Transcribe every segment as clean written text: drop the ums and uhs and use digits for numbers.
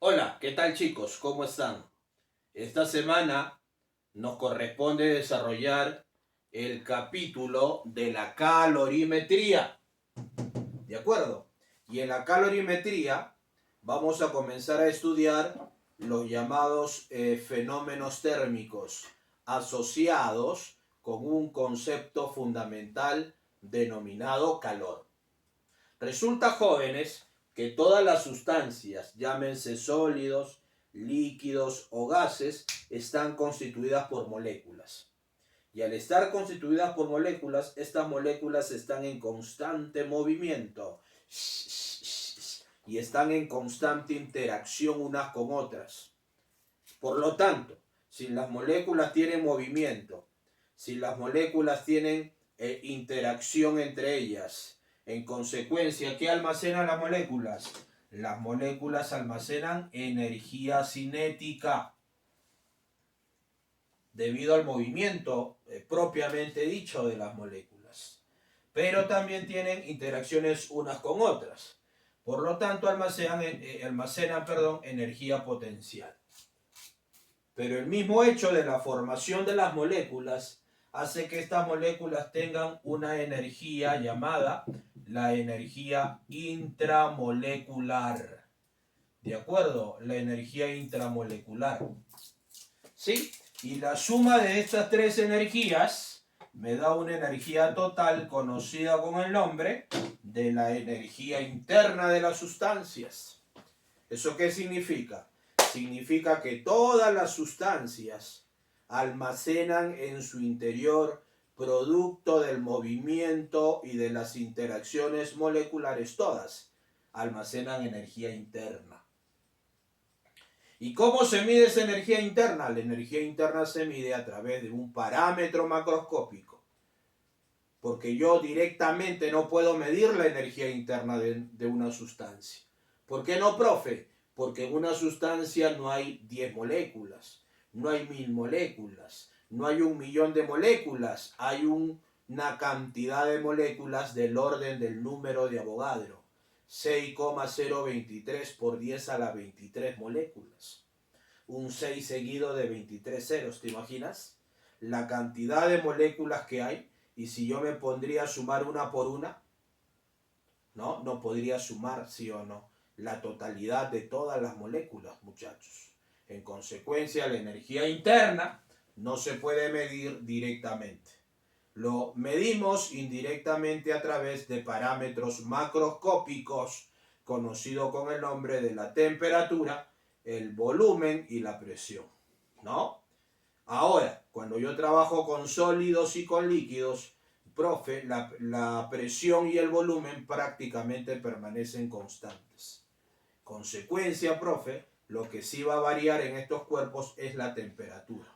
Hola, ¿qué tal chicos? ¿Cómo están? Esta semana nos corresponde desarrollar el capítulo de la calorimetría, ¿de acuerdo? Y en la calorimetría vamos a comenzar a estudiar los llamados fenómenos térmicos asociados con un concepto fundamental denominado calor. Resulta, jóvenes, que todas las sustancias, llámense sólidos, líquidos o gases, están constituidas por moléculas. Y al estar constituidas por moléculas, estas moléculas están en constante movimiento y están en constante interacción unas con otras. Por lo tanto, si las moléculas tienen movimiento, si las moléculas tienen interacción entre ellas, en consecuencia, ¿qué almacenan las moléculas? Las moléculas almacenan energía cinética debido al movimiento propiamente dicho de las moléculas. Pero también tienen interacciones unas con otras. Por lo tanto, almacenan energía potencial. Pero el mismo hecho de la formación de las moléculas hace que estas moléculas tengan una energía llamada la energía intramolecular. ¿De acuerdo? La energía intramolecular. ¿Sí? Y la suma de estas tres energías me da una energía total conocida con el nombre de la energía interna de las sustancias. ¿Eso qué significa? Significa que todas las sustancias almacenan en su interior, producto del movimiento y de las interacciones moleculares, todas almacenan energía interna. ¿Y cómo se mide esa energía interna? La energía interna se mide a través de un parámetro macroscópico, porque yo directamente no puedo medir la energía interna de una sustancia. ¿Por qué no, profe? Porque en una sustancia no hay 10 moléculas, no hay 1000 moléculas, no hay 1.000.000 de moléculas, hay una cantidad de moléculas del orden del número de Avogadro, 6,023 por 10 a la 23 moléculas. Un 6 seguido de 23 ceros, ¿te imaginas? La cantidad de moléculas que hay, y si yo me pondría a sumar una por una, no podría sumar, sí o no, la totalidad de todas las moléculas, muchachos. En consecuencia, la energía interna no se puede medir directamente. Lo medimos indirectamente a través de parámetros macroscópicos, conocido con el nombre de la temperatura, el volumen y la presión, ¿no? Ahora, cuando yo trabajo con sólidos y con líquidos, profe, la presión y el volumen prácticamente permanecen constantes. Consecuencia, profe, lo que sí va a variar en estos cuerpos es la temperatura.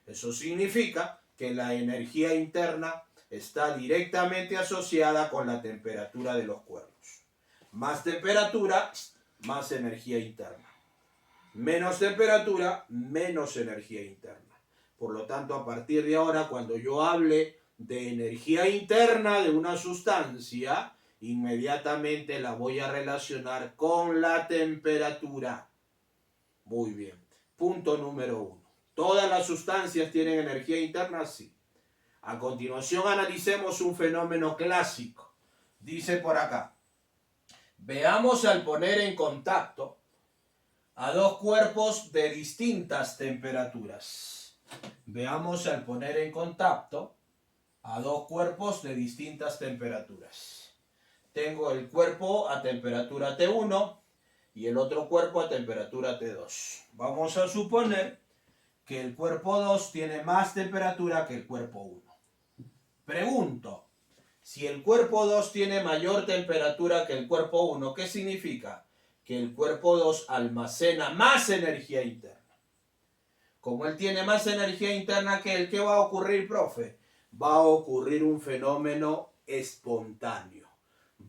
Eso significa que la energía interna está directamente asociada con la temperatura de los cuerpos. Más temperatura, más energía interna. Menos temperatura, menos energía interna. Por lo tanto, a partir de ahora, cuando yo hable de energía interna de una sustancia, inmediatamente la voy a relacionar con la temperatura. Muy bien. Punto número 1. ¿Todas las sustancias tienen energía interna? Sí. A continuación analicemos un fenómeno clásico. Dice por acá. Veamos al poner en contacto a dos cuerpos de distintas temperaturas. Veamos al poner en contacto a dos cuerpos de distintas temperaturas. Tengo el cuerpo a temperatura T1 y el otro cuerpo a temperatura T2. Vamos a suponer que el cuerpo 2 tiene más temperatura que el cuerpo 1. Pregunto, si el cuerpo 2 tiene mayor temperatura que el cuerpo 1, ¿qué significa? Que el cuerpo 2 almacena más energía interna. Como él tiene más energía interna que él, ¿qué va a ocurrir, profe? Va a ocurrir un fenómeno espontáneo.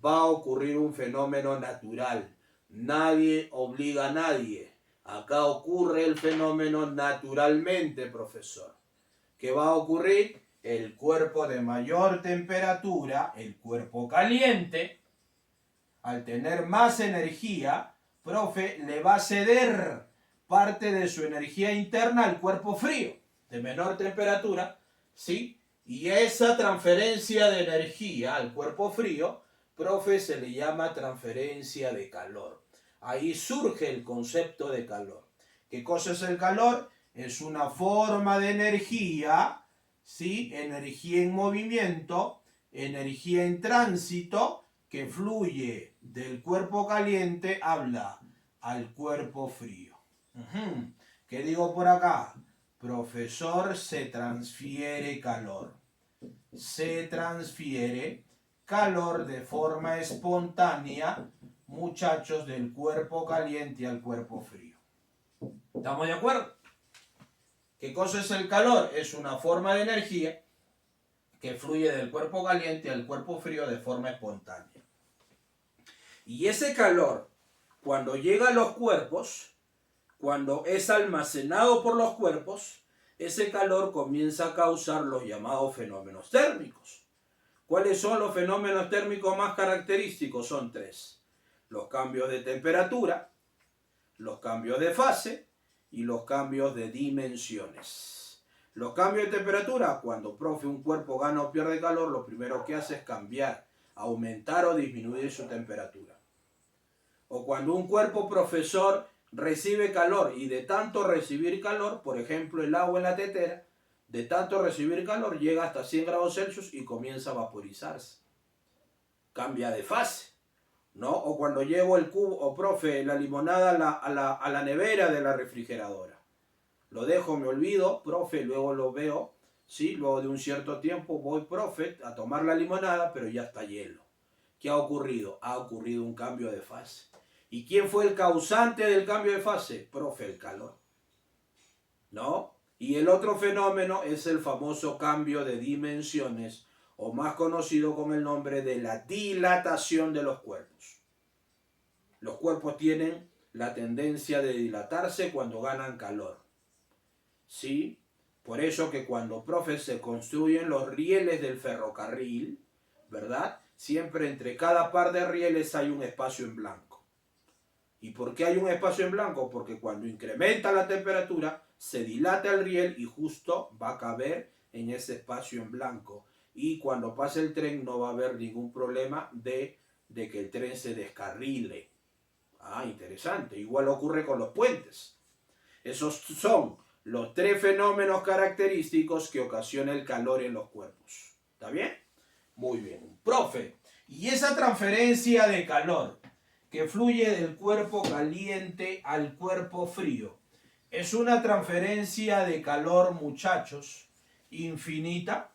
Va a ocurrir un fenómeno natural. Nadie obliga a nadie. Acá ocurre el fenómeno naturalmente, profesor. ¿Qué va a ocurrir? El cuerpo de mayor temperatura, el cuerpo caliente, al tener más energía, profe, le va a ceder parte de su energía interna al cuerpo frío, de menor temperatura, ¿sí? Y esa transferencia de energía al cuerpo frío, profe, se le llama transferencia de calor. Ahí surge el concepto de calor. ¿Qué cosa es el calor? Es una forma de energía, ¿sí? Energía en movimiento, energía en tránsito, que fluye del cuerpo caliente, habla al cuerpo frío. ¿Qué digo por acá? Profesor, se transfiere calor. Se transfiere calor de forma espontánea, muchachos, del cuerpo caliente al cuerpo frío. ¿Estamos de acuerdo? ¿Qué cosa es el calor? Es una forma de energía que fluye del cuerpo caliente al cuerpo frío de forma espontánea. Y ese calor, cuando llega a los cuerpos, cuando es almacenado por los cuerpos, ese calor comienza a causar los llamados fenómenos térmicos. ¿Cuáles son los fenómenos térmicos más característicos? Son tres: los cambios de temperatura, los cambios de fase y los cambios de dimensiones. Los cambios de temperatura, cuando, profe, un cuerpo gana o pierde calor, lo primero que hace es cambiar, aumentar o disminuir su temperatura. O cuando un cuerpo, profesor, recibe calor y de tanto recibir calor, por ejemplo el agua en la tetera, de tanto recibir calor llega hasta 100 grados Celsius y comienza a vaporizarse. Cambia de fase, ¿no? O cuando llevo el cubo, o profe, la limonada a la nevera de la refrigeradora. Lo dejo, me olvido, profe, luego lo veo, ¿sí? Luego de un cierto tiempo voy, profe, a tomar la limonada, pero ya está hielo. ¿Qué ha ocurrido? Ha ocurrido un cambio de fase. ¿Y quién fue el causante del cambio de fase? Profe, el calor, ¿no? Y el otro fenómeno es el famoso cambio de dimensiones, o más conocido con el nombre de la dilatación de los cuerpos. Los cuerpos tienen la tendencia de dilatarse cuando ganan calor, ¿sí? Por eso que cuando, profe, se construyen los rieles del ferrocarril, ¿verdad? Siempre entre cada par de rieles hay un espacio en blanco. ¿Y por qué hay un espacio en blanco? Porque cuando incrementa la temperatura, se dilata el riel y justo va a caber en ese espacio en blanco. Y cuando pase el tren no va a haber ningún problema de que el tren se descarrile. Ah, interesante. Igual ocurre con los puentes. Esos son los tres fenómenos característicos que ocasionan el calor en los cuerpos. ¿Está bien? Muy bien. Profe, ¿y esa transferencia de calor que fluye del cuerpo caliente al cuerpo frío es una transferencia de calor, muchachos, infinita?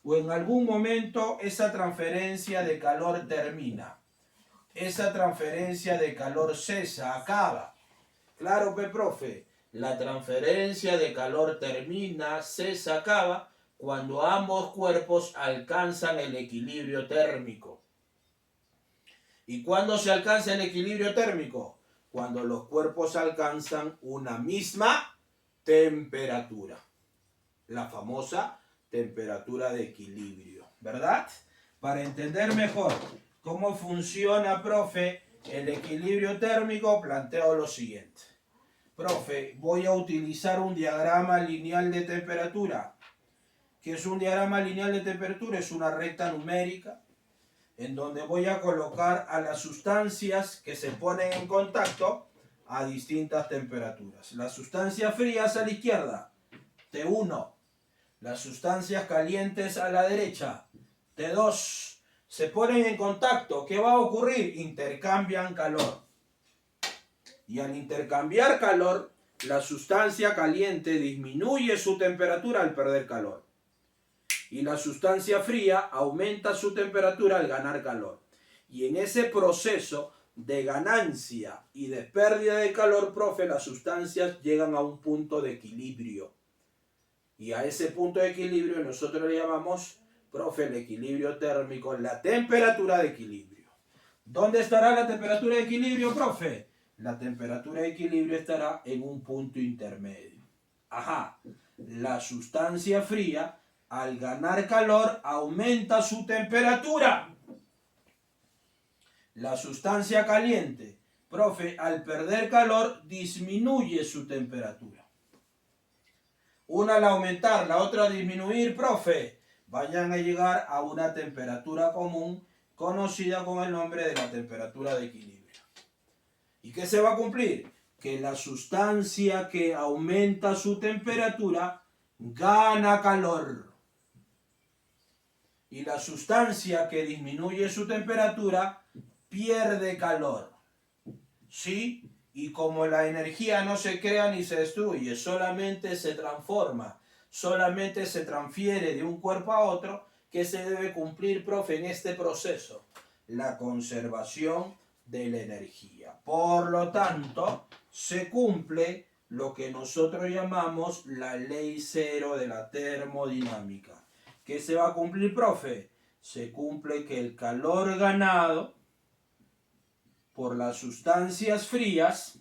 ¿O en algún momento esa transferencia de calor termina? Esa transferencia de calor cesa, acaba. Claro, profe, la transferencia de calor termina, cesa, acaba cuando ambos cuerpos alcanzan el equilibrio térmico. ¿Y cuándo se alcanza el equilibrio térmico? Cuando los cuerpos alcanzan una misma temperatura. La famosa temperatura de equilibrio, ¿verdad? Para entender mejor cómo funciona, profe, el equilibrio térmico, planteo lo siguiente. Profe, voy a utilizar un diagrama lineal de temperatura. ¿Qué es un diagrama lineal de temperatura? Es una recta numérica en donde voy a colocar a las sustancias que se ponen en contacto a distintas temperaturas. Las sustancias frías a la izquierda, T1. Las sustancias calientes a la derecha, T2. Se ponen en contacto. ¿Qué va a ocurrir? Intercambian calor. Y al intercambiar calor, la sustancia caliente disminuye su temperatura al perder calor. Y la sustancia fría aumenta su temperatura al ganar calor. Y en ese proceso de ganancia y de pérdida de calor, profe, las sustancias llegan a un punto de equilibrio. Y a ese punto de equilibrio nosotros le llamamos, profe, el equilibrio térmico, la temperatura de equilibrio. ¿Dónde estará la temperatura de equilibrio, profe? La temperatura de equilibrio estará en un punto intermedio. Ajá, la sustancia fría, al ganar calor, aumenta su temperatura. La sustancia caliente, Profe, al perder calor disminuye su temperatura. Una al aumentar, la otra al disminuir, profe, vayan a llegar a una temperatura común conocida con el nombre de la temperatura de equilibrio. ¿Y qué se va a cumplir? Que la sustancia que aumenta su temperatura gana calor. Y la sustancia que disminuye su temperatura pierde calor. ¿Sí? Y como la energía no se crea ni se destruye, solamente se transforma, solamente se transfiere de un cuerpo a otro, ¿qué se debe cumplir, profe, en este proceso? La conservación de la energía. Por lo tanto, se cumple lo que nosotros llamamos la ley cero de la termodinámica. ¿Qué se va a cumplir, profe? Se cumple que el calor ganado por las sustancias frías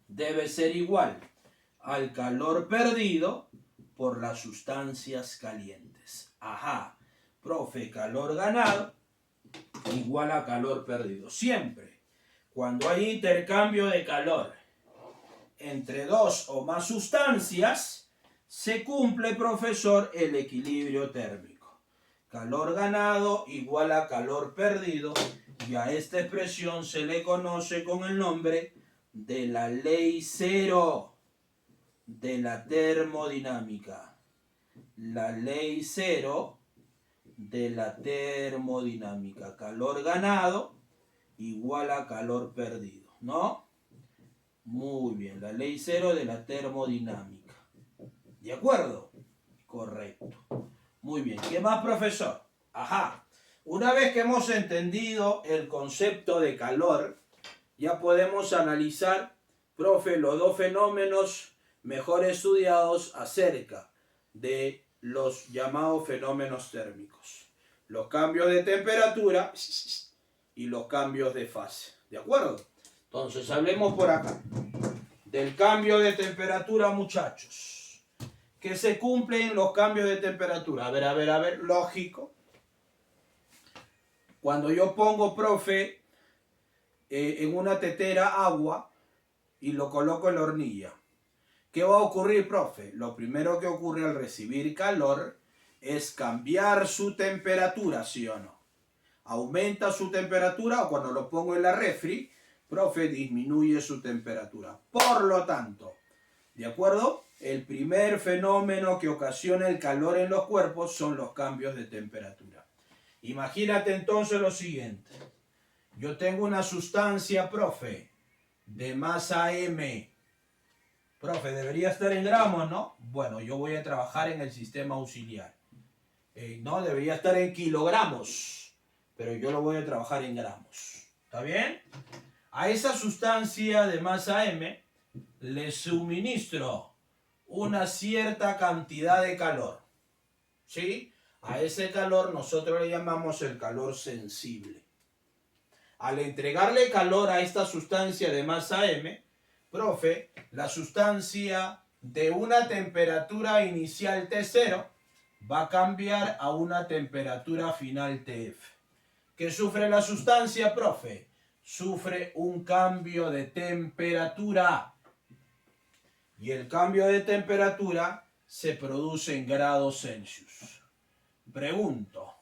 debe ser igual al calor perdido por las sustancias calientes. Ajá, profe, calor ganado igual a calor perdido. Siempre, cuando hay intercambio de calor entre dos o más sustancias, se cumple, profesor, el equilibrio térmico. Calor ganado igual a calor perdido, y a esta expresión se le conoce con el nombre de la ley cero de la termodinámica. La ley cero de la termodinámica. Calor ganado igual a calor perdido, ¿no? Muy bien, la ley cero de la termodinámica. ¿De acuerdo? Correcto. Muy bien. ¿Qué más, profesor? Ajá. Una vez que hemos entendido el concepto de calor, ya podemos analizar, profe, los dos fenómenos mejor estudiados acerca de los llamados fenómenos térmicos. Los cambios de temperatura y los cambios de fase. ¿De acuerdo? Entonces, hablemos por acá del cambio de temperatura, muchachos. ¿Qué se cumplen los cambios de temperatura? A ver, lógico. Cuando yo pongo, profe, en una tetera agua y lo coloco en la hornilla, ¿qué va a ocurrir, profe? Lo primero que ocurre al recibir calor es cambiar su temperatura, ¿sí o no? Aumenta su temperatura, o cuando lo pongo en la refri, profe, disminuye su temperatura. Por lo tanto, ¿de acuerdo? El primer fenómeno que ocasiona el calor en los cuerpos son los cambios de temperatura. Imagínate entonces lo siguiente. Yo tengo una sustancia, profe, de masa M. Profe, debería estar en gramos, ¿no? Bueno, yo voy a trabajar en el sistema auxiliar. No, debería estar en kilogramos, pero yo lo voy a trabajar en gramos. ¿Está bien? A esa sustancia de masa M le suministro una cierta cantidad de calor. ¿Sí? A ese calor nosotros le llamamos el calor sensible. Al entregarle calor a esta sustancia de masa M, profe, la sustancia de una temperatura inicial T0 va a cambiar a una temperatura final TF. ¿Qué sufre la sustancia, profe? Sufre un cambio de temperatura. Y el cambio de temperatura se produce en grados Celsius. Pregunto,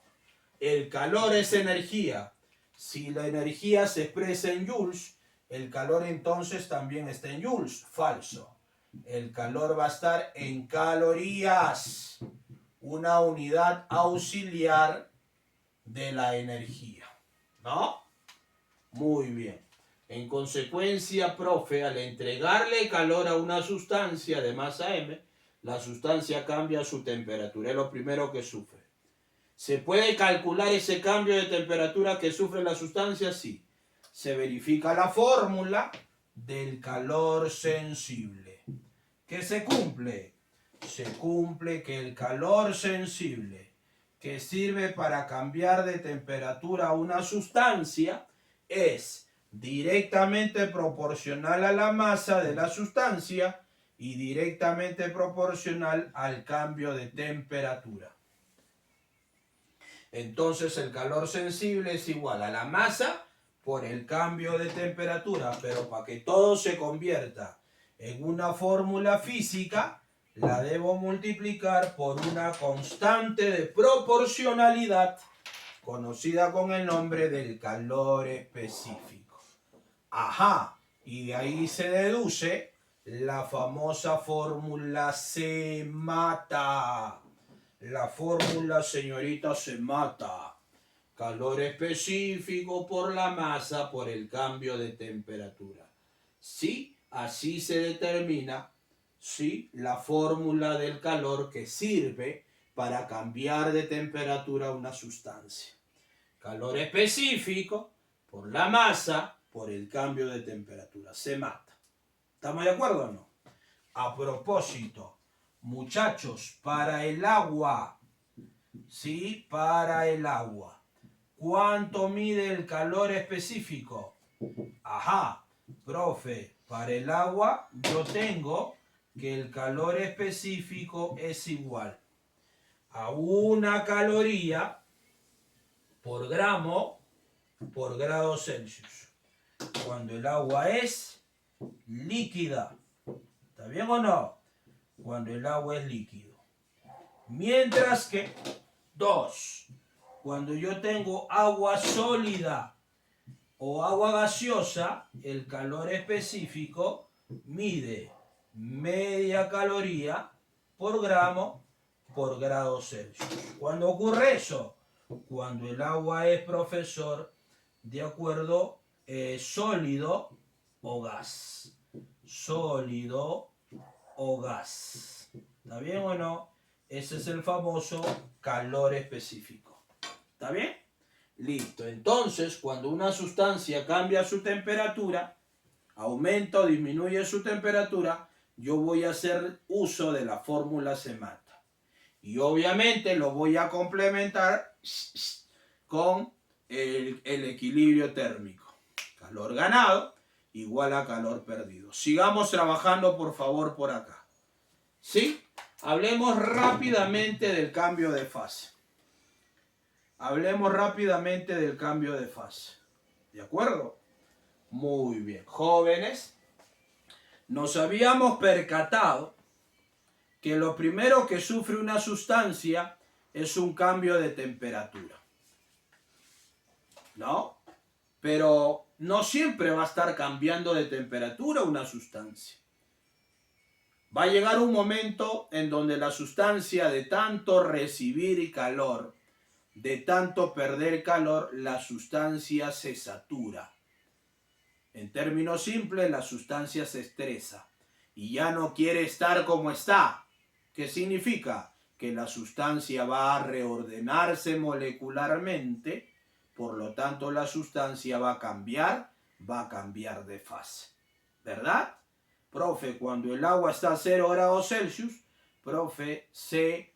¿el calor es energía? Si la energía se expresa en joules, el calor entonces también está en joules. Falso. El calor va a estar en calorías, una unidad auxiliar de la energía. ¿No? Muy bien. En consecuencia, profe, al entregarle calor a una sustancia de masa M, la sustancia cambia su temperatura. Es lo primero que sufre. ¿Se puede calcular ese cambio de temperatura que sufre la sustancia? Sí. Se verifica la fórmula del calor sensible. ¿Qué se cumple? Se cumple que el calor sensible que sirve para cambiar de temperatura a una sustancia es directamente proporcional a la masa de la sustancia y directamente proporcional al cambio de temperatura. Entonces el calor sensible es igual a la masa por el cambio de temperatura, pero para que todo se convierta en una fórmula física, la debo multiplicar por una constante de proporcionalidad conocida con el nombre del calor específico. Ajá, y de ahí se deduce la famosa fórmula se mata. La fórmula, señorita, se mata. Calor específico por la masa por el cambio de temperatura. Sí, así se determina, sí, la fórmula del calor que sirve para cambiar de temperatura una sustancia. Calor específico por la masa por el cambio de temperatura. Se mata. ¿Estamos de acuerdo o no? A propósito, muchachos, para el agua, sí, para el agua, ¿cuánto mide el calor específico? Ajá, profe, para el agua yo tengo que el calor específico es igual a una caloría por gramo por grado Celsius. Cuando el agua es líquida. ¿Está bien o no? Cuando el agua es líquido. Mientras que 2. Cuando yo tengo agua sólida o agua gaseosa, el calor específico mide media caloría por gramo por grado Celsius. ¿Cuándo ocurre eso? Cuando el agua es, profesor, de acuerdo, sólido o gas. Sólido o gas. ¿Está bien o no? Ese es el famoso calor específico. ¿Está bien? Listo. Entonces, cuando una sustancia cambia su temperatura, aumenta o disminuye su temperatura, yo voy a hacer uso de la fórmula se mata. Y obviamente lo voy a complementar con el equilibrio térmico. Calor ganado igual a calor perdido. Sigamos trabajando, por favor, por acá. ¿Sí? Hablemos rápidamente del cambio de fase. Hablemos rápidamente del cambio de fase. ¿De acuerdo? Muy bien. Jóvenes, nos habíamos percatado que lo primero que sufre una sustancia es un cambio de temperatura. ¿No? Pero no siempre va a estar cambiando de temperatura una sustancia. Va a llegar un momento en donde la sustancia, de tanto recibir calor, de tanto perder calor, la sustancia se satura. En términos simples, la sustancia se estresa y ya no quiere estar como está. ¿Qué significa? Que la sustancia va a reordenarse molecularmente, por lo tanto la sustancia va a cambiar de fase. ¿Verdad? Profe, cuando el agua está a 0 grados Celsius, profe, se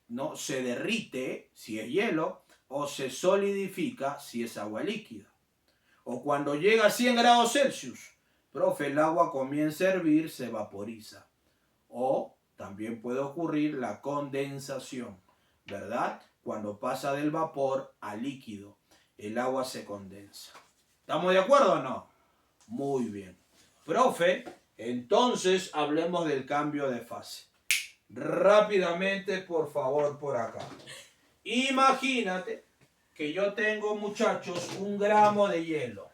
derrite si es hielo o se solidifica si es agua líquida. O cuando llega a 100 grados Celsius, profe, el agua comienza a hervir, se vaporiza. O también puede ocurrir la condensación, ¿verdad? Cuando pasa del vapor a líquido, el agua se condensa. ¿Estamos de acuerdo o no? Muy bien. Profe, entonces hablemos del cambio de fase. Rápidamente, por favor, por acá. Imagínate que yo tengo, muchachos, 1 gramo de hielo.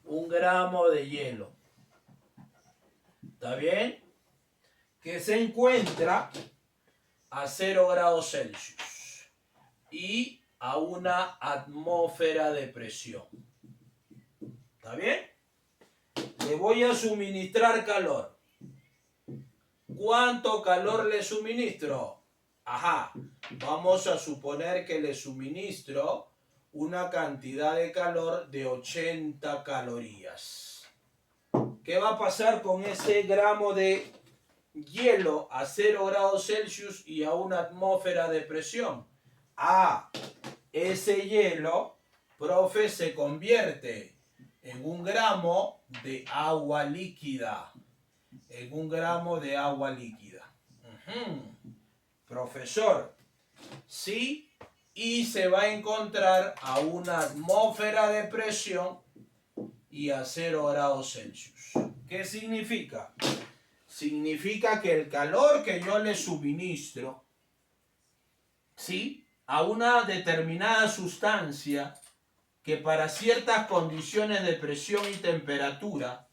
1 gramo de hielo. ¿Está bien? Que se encuentra a 0 grados Celsius y a una atmósfera de presión. ¿Está bien? Le voy a suministrar calor. ¿Cuánto calor le suministro? Ajá, vamos a suponer que le suministro una cantidad de calor de 80 calorías. ¿Qué va a pasar con ese gramo de hielo a 0 grados Celsius y a una atmósfera de presión? Ese hielo, profe, se convierte en 1 gramo de agua líquida. En 1 gramo de agua líquida. Profesor, sí, y se va a encontrar a una atmósfera de presión y a 0 grados Celsius. ¿Qué significa? Significa que el calor que yo le suministro, ¿sí?, a una determinada sustancia que para ciertas condiciones de presión y temperatura,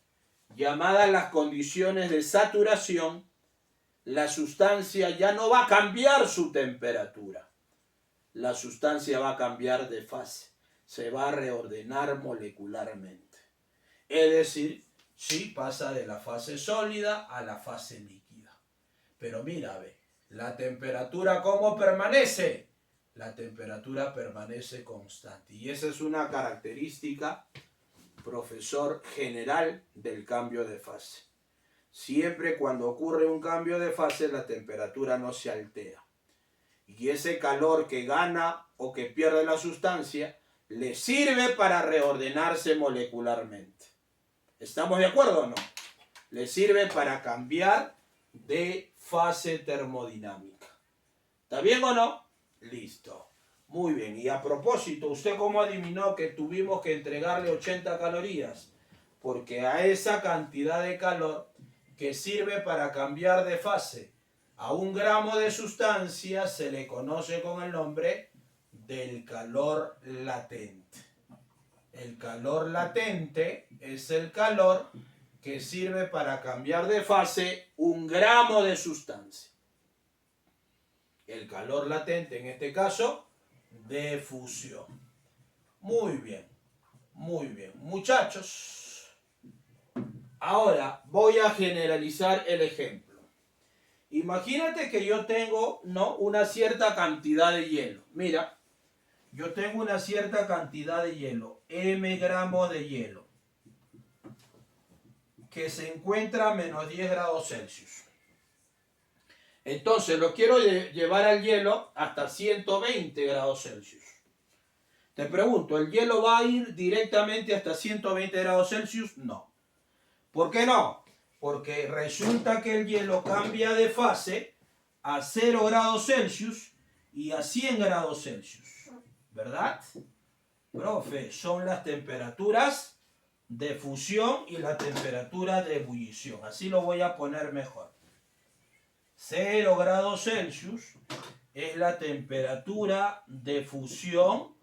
llamadas las condiciones de saturación, la sustancia ya no va a cambiar su temperatura. La sustancia va a cambiar de fase, se va a reordenar molecularmente. Es decir, sí pasa de la fase sólida a la fase líquida. Pero mira, ve, la temperatura ¿cómo permanece? La temperatura permanece constante. Y esa es una característica, profesor, general del cambio de fase. Siempre cuando ocurre un cambio de fase, la temperatura no se altera. Y ese calor que gana o que pierde la sustancia, le sirve para reordenarse molecularmente. ¿Estamos de acuerdo o no? Le sirve para cambiar de fase termodinámica. ¿Está bien o no? Listo. Muy bien. Y a propósito, ¿usted cómo adivinó que tuvimos que entregarle 80 calorías? Porque a esa cantidad de calor que sirve para cambiar de fase a 1 gramo de sustancia se le conoce con el nombre del calor latente. El calor latente es el calor que sirve para cambiar de fase 1 gramo de sustancia. El calor latente, en este caso, de fusión. Muy bien, muy bien. Muchachos, ahora voy a generalizar el ejemplo. Imagínate que yo tengo, ¿no?, una cierta cantidad de hielo. Mira, yo tengo una cierta cantidad de hielo, m gramos de hielo, que se encuentra a menos 10 grados Celsius. Entonces lo quiero llevar al hielo hasta 120 grados Celsius. Te pregunto, ¿el hielo va a ir directamente hasta 120 grados Celsius? No. ¿Por qué no? Porque resulta que el hielo cambia de fase a 0 grados Celsius y a 100 grados Celsius. ¿Verdad? Profe, son las temperaturas de fusión y la temperatura de ebullición. Así lo voy a poner mejor. 0 grados Celsius es la temperatura de fusión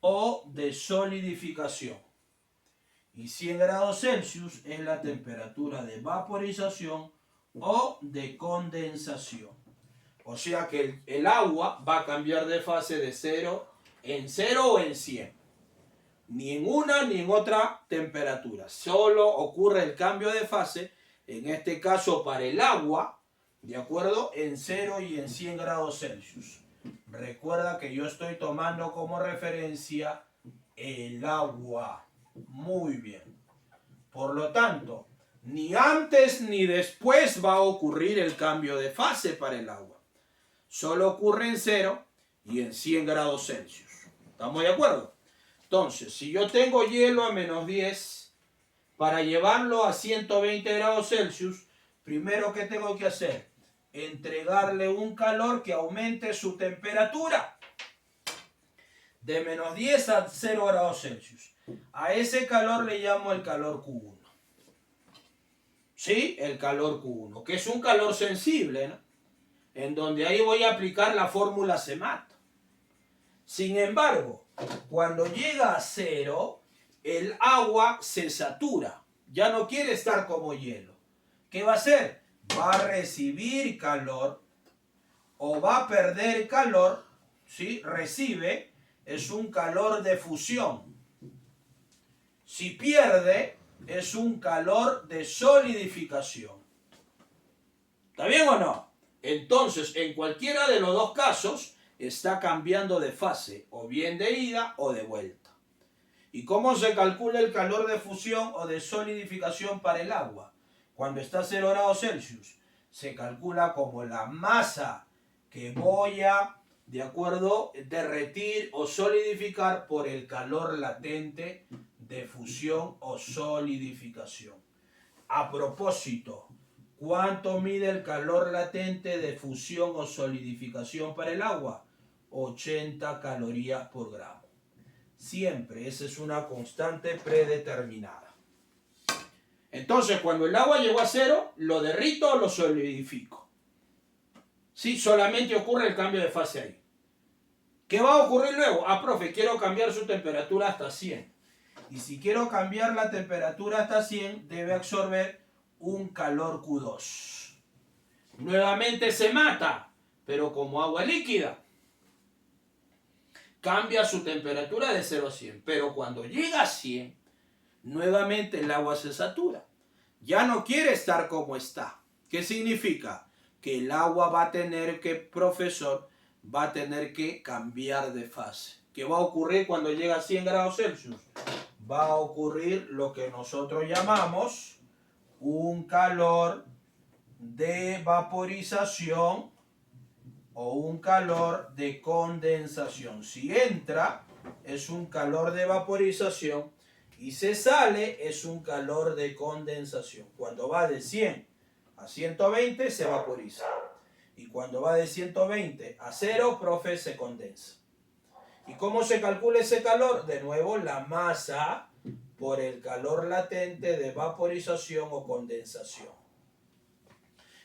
o de solidificación. Y 100 grados Celsius es la temperatura de vaporización o de condensación. O sea que el agua va a cambiar de fase de 0 en 0 o en 100. Ni en una ni en otra temperatura. Solo ocurre el cambio de fase, en este caso para el agua, ¿de acuerdo?, en 0 y en 100 grados Celsius. Recuerda que yo estoy tomando como referencia el agua. Muy bien. Por lo tanto, ni antes ni después va a ocurrir el cambio de fase para el agua. Solo ocurre en 0 y en 100 grados Celsius. ¿Estamos de acuerdo? Entonces, si yo tengo hielo a menos 10, para llevarlo a 120 grados Celsius, primero, ¿qué tengo que hacer? Entregarle un calor que aumente su temperatura de menos 10 a 0 grados Celsius. A ese calor le llamo el calor Q1. ¿Sí? El calor Q1, que es un calor sensible, ¿no?, en donde ahí voy a aplicar la fórmula Zemat. Sin embargo, cuando llega a 0, el agua se satura. Ya no quiere estar como hielo. ¿Qué va a hacer? Va a recibir calor o va a perder calor. ¿Sí? Recibe, es un calor de fusión. Si pierde, es un calor de solidificación. ¿Está bien o no? Entonces, en cualquiera de los dos casos, está cambiando de fase, o bien de ida o de vuelta. ¿Y cómo se calcula el calor de fusión o de solidificación para el agua? Cuando está a 0 grados Celsius, se calcula como la masa que voy a, ¿de acuerdo?, derretir o solidificar por el calor latente de fusión o solidificación. A propósito, ¿cuánto mide el calor latente de fusión o solidificación para el agua? 80 calorías por gramo. Siempre, esa es una constante predeterminada. Entonces, cuando el agua llegó a cero, ¿lo derrito o lo solidifico? Sí, solamente ocurre el cambio de fase ahí. ¿Qué va a ocurrir luego? Ah, profe, quiero cambiar su temperatura hasta 100. Y si quiero cambiar la temperatura hasta 100, debe absorber un calor Q2. Nuevamente se mata, pero como agua líquida. Cambia su temperatura de 0 a 100. Pero cuando llega a 100, nuevamente el agua se satura. Ya no quiere estar como está. ¿Qué significa? Que el agua va a tener que, profesor, va a tener que cambiar de fase. ¿Qué va a ocurrir cuando llega a 100 grados Celsius? Va a ocurrir lo que nosotros llamamos un calor de vaporización o un calor de condensación. Si entra, es un calor de vaporización y se sale, es un calor de condensación. Cuando va de 100 a 120 se vaporiza. Y cuando va de 120 a 0, profe, se condensa. ¿Y cómo se calcula ese calor? De nuevo, la masa por el calor latente de vaporización o condensación.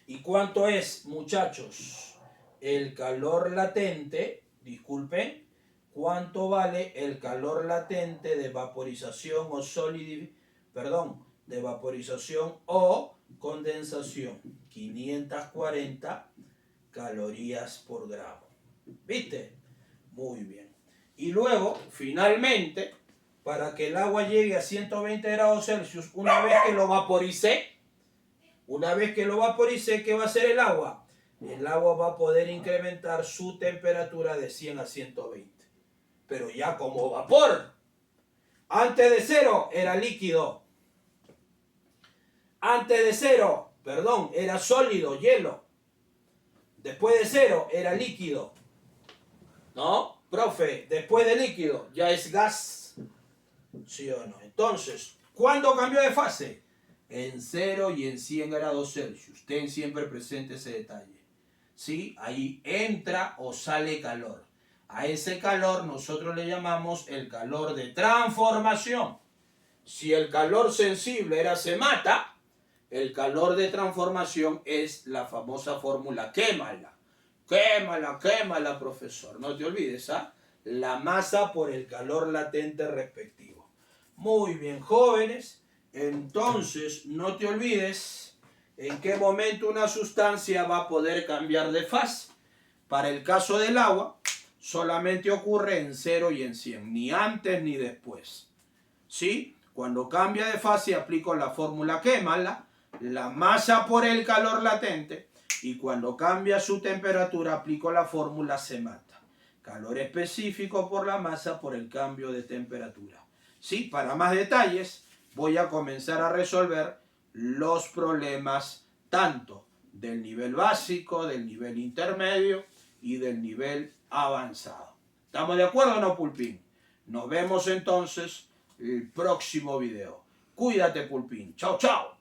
¿Y cuánto es, muchachos? El calor latente, disculpen, ¿cuánto vale el calor latente de vaporización o de vaporización o condensación? 540 calorías por gramo. ¿Viste? Muy bien. Y luego, finalmente, para que el agua llegue a 120 grados Celsius, una vez que lo vaporicé, ¿qué va a hacer el agua? El agua va a poder incrementar su temperatura de 100 a 120. Pero ya como vapor. Antes de cero era líquido. Antes de cero, era sólido, hielo. Después de cero era líquido. ¿No? Profe, después de líquido ya es gas. ¿Sí o no? Entonces, ¿cuándo cambió de fase? En 0 y en 100 grados Celsius. Ten siempre presente ese detalle. ¿Sí? Ahí entra o sale calor. A ese calor nosotros le llamamos el calor de transformación. Si el calor sensible era se mata, el calor de transformación es la famosa fórmula quémala. Quémala, profesor. No te olvides, ¿ah? La masa por el calor latente respectivo. Muy bien, jóvenes. Entonces, no te olvides en qué momento una sustancia va a poder cambiar de fase. Para el caso del agua, solamente ocurre en 0 y en 100, ni antes ni después. ¿Sí? Cuando cambia de fase, aplico la fórmula quémala, la masa por el calor latente, y cuando cambia su temperatura, aplico la fórmula se mata. Calor específico por la masa por el cambio de temperatura. ¿Sí? Para más detalles, voy a comenzar a resolver los problemas tanto del nivel básico, del nivel intermedio y del nivel avanzado. ¿Estamos de acuerdo o no, Pulpín? Nos vemos entonces el próximo video. Cuídate, Pulpín. Chao, chao.